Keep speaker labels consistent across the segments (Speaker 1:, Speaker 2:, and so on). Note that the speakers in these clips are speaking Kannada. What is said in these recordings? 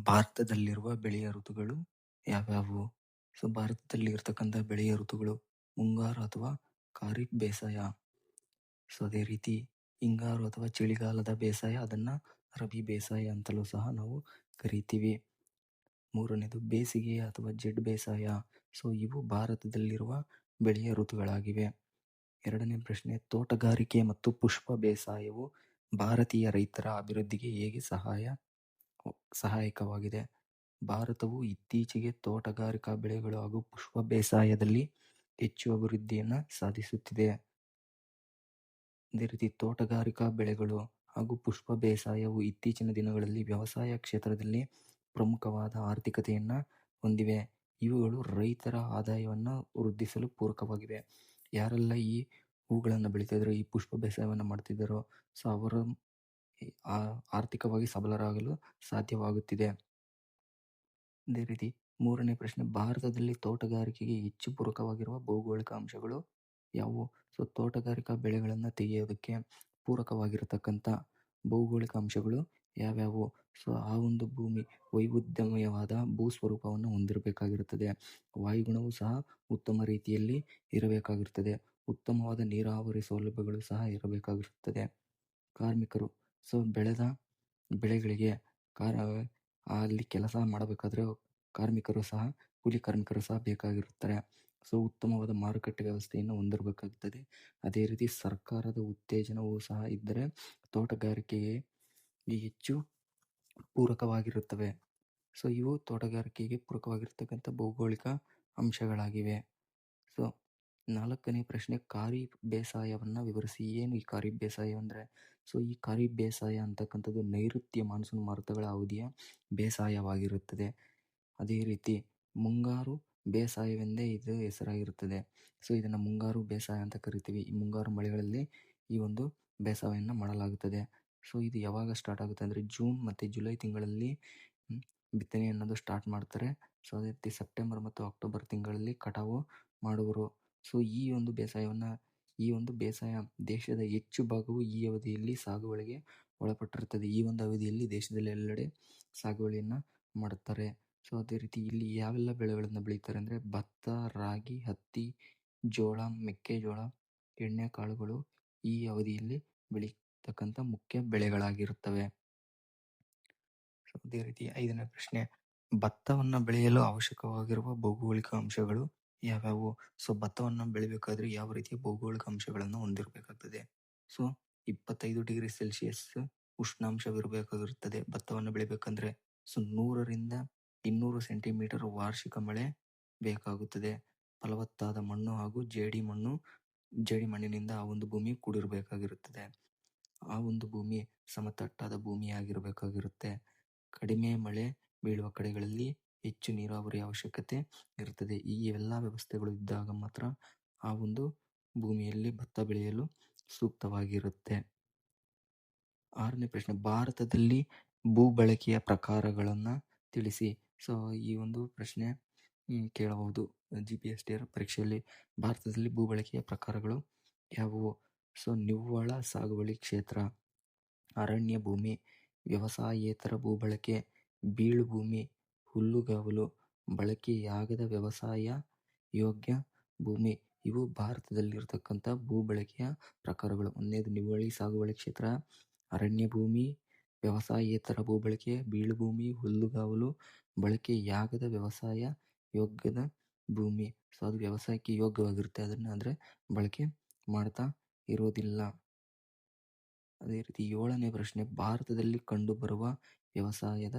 Speaker 1: ಭಾರತದಲ್ಲಿರುವ ಬೆಳೆಯ ಋತುಗಳು ಯಾವ್ಯಾವು? ಭಾರತದಲ್ಲಿ ಇರ್ತಕ್ಕಂಥ ಬೆಳೆಯ ಋತುಗಳು ಮುಂಗಾರು ಅಥವಾ ಖಾರಿಫ್ ಬೇಸಾಯ. ಅದೇ ರೀತಿ ಹಿಂಗಾರು ಅಥವಾ ಚಳಿಗಾಲದ ಬೇಸಾಯ, ಅದನ್ನ ರಬಿ ಬೇಸಾಯ ಅಂತಲೂ ಸಹ ನಾವು ಕರಿತೀವಿ. ಮೂರನೇದು ಬೇಸಿಗೆ ಅಥವಾ ಜೆಡ್ ಬೇಸಾಯ. ಇವು ಭಾರತದಲ್ಲಿರುವ ಬೆಳೆಯ ಋತುಗಳಾಗಿವೆ. ಎರಡನೇ ಪ್ರಶ್ನೆ, ತೋಟಗಾರಿಕೆ ಮತ್ತು ಪುಷ್ಪ ಬೇಸಾಯವು ಭಾರತೀಯ ರೈತರ ಅಭಿವೃದ್ಧಿಗೆ ಹೇಗೆ ಸಹಾಯಕವಾಗಿದೆ? ಭಾರತವು ಇತ್ತೀಚೆಗೆ ತೋಟಗಾರಿಕಾ ಬೆಳೆಗಳು ಹಾಗೂ ಪುಷ್ಪ ಬೇಸಾಯದಲ್ಲಿ ಹೆಚ್ಚು ಅಭಿವೃದ್ಧಿಯನ್ನು ಸಾಧಿಸುತ್ತಿದೆ. ಅದೇ ರೀತಿ ತೋಟಗಾರಿಕಾ ಬೆಳೆಗಳು ಹಾಗೂ ಪುಷ್ಪ ಬೇಸಾಯವು ಇತ್ತೀಚಿನ ದಿನಗಳಲ್ಲಿ ವ್ಯವಸಾಯ ಕ್ಷೇತ್ರದಲ್ಲಿ ಪ್ರಮುಖವಾದ ಆರ್ಥಿಕತೆಯನ್ನು ಹೊಂದಿವೆ. ಇವುಗಳು ರೈತರ ಆದಾಯವನ್ನು ವೃದ್ಧಿಸಲು ಪೂರಕವಾಗಿವೆ. ಯಾರೆಲ್ಲ ಈ ಹೂಗಳನ್ನು ಬೆಳೀತಿದ್ರು, ಈ ಪುಷ್ಪ ಬೇಸಾಯವನ್ನು ಮಾಡ್ತಿದ್ದಾರೋ, ಅವರು ಆರ್ಥಿಕವಾಗಿ ಸಬಲರಾಗಲು ಸಾಧ್ಯವಾಗುತ್ತಿದೆ. ಅದೇ ರೀತಿ ಮೂರನೇ ಪ್ರಶ್ನೆ, ಭಾರತದಲ್ಲಿ ತೋಟಗಾರಿಕೆಗೆ ಹೆಚ್ಚು ಪೂರಕವಾಗಿರುವ ಭೌಗೋಳಿಕ ಅಂಶಗಳು ಯಾವುವು? ತೋಟಗಾರಿಕಾ ಬೆಳೆಗಳನ್ನು ತೆಗೆಯೋದಕ್ಕೆ ಪೂರಕವಾಗಿರತಕ್ಕಂಥ ಭೌಗೋಳಿಕ ಅಂಶಗಳು ಯಾವ್ಯಾವು? ಆ ಒಂದು ಭೂಮಿ ವೈವಿಧ್ಯಮಯವಾದ ಭೂಸ್ವರೂಪವನ್ನು ಹೊಂದಿರಬೇಕಾಗಿರುತ್ತದೆ. ವಾಯುಗುಣವು ಸಹ ಉತ್ತಮ ರೀತಿಯಲ್ಲಿ ಇರಬೇಕಾಗಿರುತ್ತದೆ. ಉತ್ತಮವಾದ ನೀರಾವರಿ ಸೌಲಭ್ಯಗಳು ಸಹ ಇರಬೇಕಾಗಿರುತ್ತದೆ. ಕಾರ್ಮಿಕರು ಬೆಳೆದ ಬೆಳೆಗಳಿಗೆ ಅಲ್ಲಿ ಕೆಲಸ ಮಾಡಬೇಕಾದ್ರೆ ಕಾರ್ಮಿಕರು ಸಹ ಕೂಲಿ ಕಾರ್ಮಿಕರು ಸಹ ಬೇಕಾಗಿರುತ್ತಾರೆ. ಉತ್ತಮವಾದ ಮಾರುಕಟ್ಟೆ ವ್ಯವಸ್ಥೆಯನ್ನು ಹೊಂದಿರಬೇಕಾಗುತ್ತದೆ. ಅದೇ ರೀತಿ ಸರ್ಕಾರದ ಉತ್ತೇಜನವೂ ಸಹ ಇದ್ದರೆ ತೋಟಗಾರಿಕೆಗೆ ಹೆಚ್ಚು ಪೂರಕವಾಗಿರುತ್ತವೆ. ಇವು ತೋಟಗಾರಿಕೆಗೆ ಪೂರಕವಾಗಿರ್ತಕ್ಕಂಥ ಭೌಗೋಳಿಕ ಅಂಶಗಳಾಗಿವೆ. ನಾಲ್ಕನೇ ಪ್ರಶ್ನೆ, ಖಾರಿಫ್ ಬೇಸಾಯವನ್ನು ವಿವರಿಸಿ. ಏನು ಈ ಖಾರಿಫ್ ಬೇಸಾಯ ಅಂದರೆ? ಈ ಖಾರಿಫ್ ಬೇಸಾಯ ಅಂತಕ್ಕಂಥದ್ದು ನೈಋತ್ಯ ಮಾನ್ಸೂನ್ ಮಾರುತಗಳ ಅವಧಿಯ ಬೇಸಾಯವಾಗಿರುತ್ತದೆ. ಅದೇ ರೀತಿ ಮುಂಗಾರು ಬೇಸಾಯವೆಂದೇ ಇದು ಹೆಸರಾಗಿರುತ್ತದೆ. ಇದನ್ನು ಮುಂಗಾರು ಬೇಸಾಯ ಅಂತ ಕರಿತೀವಿ. ಈ ಮುಂಗಾರು ಮಳೆಗಳಲ್ಲಿ ಈ ಒಂದು ಬೇಸಾಯವನ್ನು ಮಾಡಲಾಗುತ್ತದೆ. ಇದು ಯಾವಾಗ ಸ್ಟಾರ್ಟ್ ಆಗುತ್ತೆ ಅಂದರೆ ಜೂನ್ ಮತ್ತು ಜುಲೈ ತಿಂಗಳಲ್ಲಿ ಬಿತ್ತನೆ ಅನ್ನೋದು ಸ್ಟಾರ್ಟ್ ಮಾಡ್ತಾರೆ. ಅದೇ ರೀತಿ ಸೆಪ್ಟೆಂಬರ್ ಮತ್ತು ಅಕ್ಟೋಬರ್ ತಿಂಗಳಲ್ಲಿ ಕಟಾವು ಮಾಡುವರು. ಈ ಒಂದು ಬೇಸಾಯ ದೇಶದ ಹೆಚ್ಚು ಭಾಗವು ಈ ಅವಧಿಯಲ್ಲಿ ಸಾಗುವಳಿಗೆ ಒಳಪಟ್ಟಿರುತ್ತದೆ. ಈ ಒಂದು ಅವಧಿಯಲ್ಲಿ ದೇಶದಲ್ಲಿ ಎಲ್ಲೆಡೆ ಸಾಗುವಳಿಯನ್ನು ಮಾಡುತ್ತಾರೆ. ಅದೇ ರೀತಿ ಇಲ್ಲಿ ಯಾವೆಲ್ಲ ಬೆಳೆಗಳನ್ನು ಬೆಳೀತಾರೆ ಅಂದರೆ ಭತ್ತ, ರಾಗಿ, ಹತ್ತಿ, ಜೋಳ, ಮೆಕ್ಕೆಜೋಳ, ಎಣ್ಣೆಕಾಳುಗಳು ಈ ಅವಧಿಯಲ್ಲಿ ಬೆಳೀತಕ್ಕಂಥ ಮುಖ್ಯ ಬೆಳೆಗಳಾಗಿರುತ್ತವೆ. ಅದೇ ರೀತಿ ಐದನೇ ಪ್ರಶ್ನೆ, ಭತ್ತವನ್ನು ಬೆಳೆಯಲು ಅವಶ್ಯಕವಾಗಿರುವ ಭೌಗೋಳಿಕ ಅಂಶಗಳು ಯಾವ್ಯಾವು? ಭತ್ತವನ್ನು ಬೆಳಿಬೇಕಾದ್ರೆ ಯಾವ ರೀತಿಯ ಭೌಗೋಳಿಕ ಅಂಶಗಳನ್ನು ಹೊಂದಿರಬೇಕಾಗ್ತದೆ? 25 ಡಿಗ್ರಿ ಸೆಲ್ಸಿಯಸ್ ಉಷ್ಣಾಂಶವಿರಬೇಕಾಗಿರುತ್ತದೆ ಭತ್ತವನ್ನು ಬೆಳಿಬೇಕಂದ್ರೆ. 100ರಿಂದ 200 ಸೆಂಟಿಮೀಟರ್ ವಾರ್ಷಿಕ ಮಳೆ ಬೇಕಾಗುತ್ತದೆ. ಫಲವತ್ತಾದ ಮಣ್ಣು ಹಾಗೂ ಜೇಡಿ ಮಣ್ಣಿನಿಂದ ಆ ಒಂದು ಭೂಮಿ ಕೂಡಿರಬೇಕಾಗಿರುತ್ತದೆ. ಆ ಒಂದು ಭೂಮಿ ಸಮತಟ್ಟಾದ ಭೂಮಿಯಾಗಿರಬೇಕಾಗಿರುತ್ತೆ. ಕಡಿಮೆ ಮಳೆ ಬೀಳುವ ಕಡೆಗಳಲ್ಲಿ ಹೆಚ್ಚು ನೀರಾವರಿ ಅವಶ್ಯಕತೆ ಇರುತ್ತದೆ. ಈ ಎಲ್ಲ ವ್ಯವಸ್ಥೆಗಳು ಇದ್ದಾಗ ಮಾತ್ರ ಆ ಒಂದು ಭೂಮಿಯಲ್ಲಿ ಭತ್ತ ಬೆಳೆಯಲು ಸೂಕ್ತವಾಗಿರುತ್ತೆ. ಆರನೇ ಪ್ರಶ್ನೆ, ಭಾರತದಲ್ಲಿ ಭೂ ಬಳಕೆಯ ಪ್ರಕಾರಗಳನ್ನು ತಿಳಿಸಿ. ಈ ಒಂದು ಪ್ರಶ್ನೆ ಕೇಳಬಹುದು GPST ಪರೀಕ್ಷೆಯಲ್ಲಿ. ಭಾರತದಲ್ಲಿ ಭೂ ಬಳಕೆಯ ಪ್ರಕಾರಗಳು ಯಾವುವು? ನಿವ್ವಳ ಸಾಗುವಳಿ ಕ್ಷೇತ್ರ, ಅರಣ್ಯ ಭೂಮಿ, ವ್ಯವಸಾಯೇತರ ಭೂಬಳಕೆ, ಬೀಳು ಭೂಮಿ, ಹುಲ್ಲುಗಾವಲು, ಬಳಕೆಯಾಗದ ವ್ಯವಸಾಯ ಯೋಗ್ಯ ಭೂಮಿ. ಇವು ಭಾರತದಲ್ಲಿರ್ತಕ್ಕಂಥ ಭೂ ಬಳಕೆಯ ಪ್ರಕಾರಗಳು. ಒಂದನೇದು ನಿವ್ವಳ ಸಾಗುವಳಿ ಕ್ಷೇತ್ರ, ಅರಣ್ಯ ಭೂಮಿ, ವ್ಯವಸಾಯೇತರ ಭೂಬಳಕೆ, ಬೀಳು ಭೂಮಿ, ಹುಲ್ಲುಗಾವಲು, ಬಳಕೆಯಾಗದ ವ್ಯವಸಾಯ ಯೋಗ್ಯದ ಭೂಮಿ. ಅದು ವ್ಯವಸಾಯಕ್ಕೆ ಯೋಗ್ಯವಾಗಿರುತ್ತೆ, ಅದನ್ನು ಅಂದರೆ ಬಳಕೆ ಮಾಡ್ತಾ ಇರೋದಿಲ್ಲ. ಅದೇ ರೀತಿ ಏಳನೇ ಪ್ರಶ್ನೆ, ಭಾರತದಲ್ಲಿ ಕಂಡುಬರುವ ವ್ಯವಸಾಯದ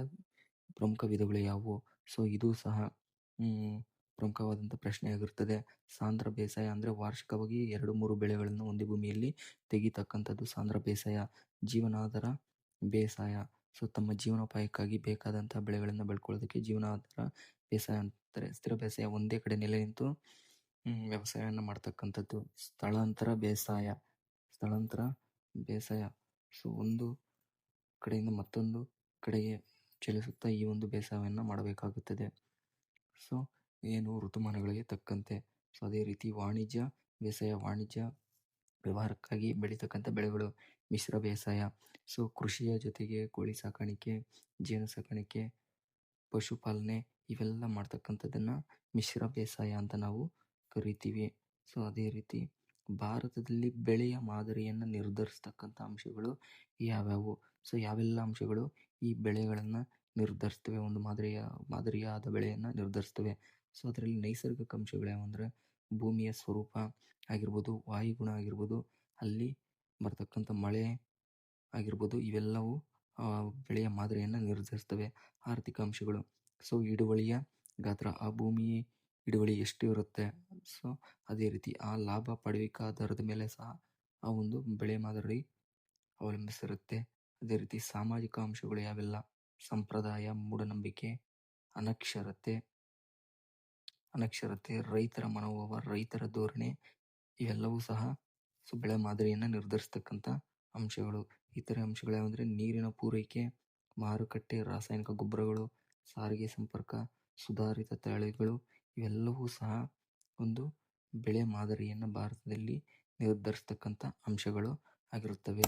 Speaker 1: ಪ್ರಮುಖ ವಿಧಗಳು ಯಾವುವು? ಇದು ಸಹ ಪ್ರಮುಖವಾದಂಥ ಪ್ರಶ್ನೆಯಾಗಿರುತ್ತದೆ. ಸಾಂದ್ರ ಬೇಸಾಯ ಅಂದರೆ ವಾರ್ಷಿಕವಾಗಿ 2-3 ಬೆಳೆಗಳನ್ನು ಒಂದೇ ಭೂಮಿಯಲ್ಲಿ ತೆಗಿತಕ್ಕಂಥದ್ದು ಸಾಂದ್ರ ಬೇಸಾಯ. ಜೀವನಾಧಾರ ಬೇಸಾಯ, ತಮ್ಮ ಜೀವನೋಪಾಯಕ್ಕಾಗಿ ಬೇಕಾದಂಥ ಬೆಳೆಗಳನ್ನು ಬೆಳ್ಕೊಳ್ಳೋದಕ್ಕೆ ಜೀವನಾಧಾರ ಬೇಸಾಯ ಅಂತಾರೆ. ಸ್ಥಿರ ಬೇಸಾಯ, ಒಂದೇ ಕಡೆ ನೆಲೆ ನಿಂತು ವ್ಯವಸಾಯವನ್ನು ಮಾಡ್ತಕ್ಕಂಥದ್ದು. ಸ್ಥಳಾಂತರ ಬೇಸಾಯ ಒಂದು ಕಡೆಯಿಂದ ಮತ್ತೊಂದು ಕಡೆಗೆ ಚಲಿಸುತ್ತಾ ಈ ಒಂದು ಬೇಸಾಯವನ್ನು ಮಾಡಬೇಕಾಗುತ್ತದೆ. ಏನು ಋತುಮಾನಗಳಿಗೆ ತಕ್ಕಂತೆ. ಅದೇ ರೀತಿ ವಾಣಿಜ್ಯ ಬೇಸಾಯ, ವಾಣಿಜ್ಯ ವ್ಯವಹಾರಕ್ಕಾಗಿ ಬೆಳೀತಕ್ಕಂಥ ಬೆಳೆಗಳು. ಮಿಶ್ರ ಬೇಸಾಯ. ಸೊ ಕೃಷಿಯ ಜೊತೆಗೆ ಕೋಳಿ ಸಾಕಾಣಿಕೆ, ಜೇನು ಸಾಕಾಣಿಕೆ, ಪಶುಪಾಲನೆ ಇವೆಲ್ಲ ಮಾಡ್ತಕ್ಕಂಥದ್ದನ್ನು ಮಿಶ್ರ ಬೇಸಾಯ ಅಂತ ನಾವು ಕರಿತೀವಿ. ಸೊ ಅದೇ ರೀತಿ ಭಾರತದಲ್ಲಿ ಬೆಳೆಯ ಮಾದರಿಯನ್ನು ನಿರ್ಧರಿಸ್ತಕ್ಕಂಥ ಅಂಶಗಳು ಯಾವ್ಯಾವು? ಸೊ ಯಾವೆಲ್ಲ ಅಂಶಗಳು ಈ ಬೆಳೆಗಳನ್ನು ನಿರ್ಧರಿಸ್ತವೆ, ಒಂದು ಮಾದರಿಯಾದ ಬೆಳೆಯನ್ನು ನಿರ್ಧರಿಸ್ತವೆ? ಸೊ ಅದರಲ್ಲಿ ನೈಸರ್ಗಿಕ ಅಂಶಗಳು ಯಾವಂದರೆ ಭೂಮಿಯ ಸ್ವರೂಪ ಆಗಿರ್ಬೋದು, ವಾಯುಗುಣ ಆಗಿರ್ಬೋದು, ಅಲ್ಲಿ ಬರ್ತಕ್ಕಂಥ ಮಳೆ ಆಗಿರ್ಬೋದು, ಇವೆಲ್ಲವೂ ಬೆಳೆಯ ಮಾದರಿಯನ್ನು ನಿರ್ಧರಿಸ್ತವೆ. ಆರ್ಥಿಕ ಅಂಶಗಳು, ಸೊ ಹಿಡುವಳಿಯ ಗಾತ್ರ, ಆ ಭೂಮಿ ಹಿಡುವಳಿ ಎಷ್ಟು ಇರುತ್ತೆ, ಸೊ ಅದೇ ರೀತಿ ಆ ಲಾಭ ಪಡೆಯುವಿಕೆ ಆಧಾರದ ಮೇಲೆ ಸಹ ಆ ಒಂದು ಬೆಳೆ ಮಾದರಿ ಅವಲಂಬಿಸಿರುತ್ತೆ. ಅದೇ ರೀತಿ ಸಾಮಾಜಿಕ ಅಂಶಗಳು ಯಾವೆಲ್ಲ? ಸಂಪ್ರದಾಯ, ಮೂಢನಂಬಿಕೆ, ಅನಕ್ಷರತೆ, ರೈತರ ಮನೋಭಾವ, ರೈತರ ಧೋರಣೆ, ಇವೆಲ್ಲವೂ ಸಹ ಬೆಳೆ ಮಾದರಿಯನ್ನು ನಿರ್ಧರಿಸ್ತಕ್ಕಂಥ ಅಂಶಗಳು. ಇತರೆ ಅಂಶಗಳು ಯಾವಂದರೆ ನೀರಿನ ಪೂರೈಕೆ, ಮಾರುಕಟ್ಟೆ, ರಾಸಾಯನಿಕ ಗೊಬ್ಬರಗಳು, ಸಾರಿಗೆ ಸಂಪರ್ಕ, ಸುಧಾರಿತ ತಳಿಗಳು, ಇವೆಲ್ಲವೂ ಸಹ ಒಂದು ಬೆಳೆ ಮಾದರಿಯನ್ನು ಭಾರತದಲ್ಲಿ ನಿರ್ಧರಿಸ್ತಕ್ಕಂಥ ಅಂಶಗಳು ಆಗಿರುತ್ತವೆ.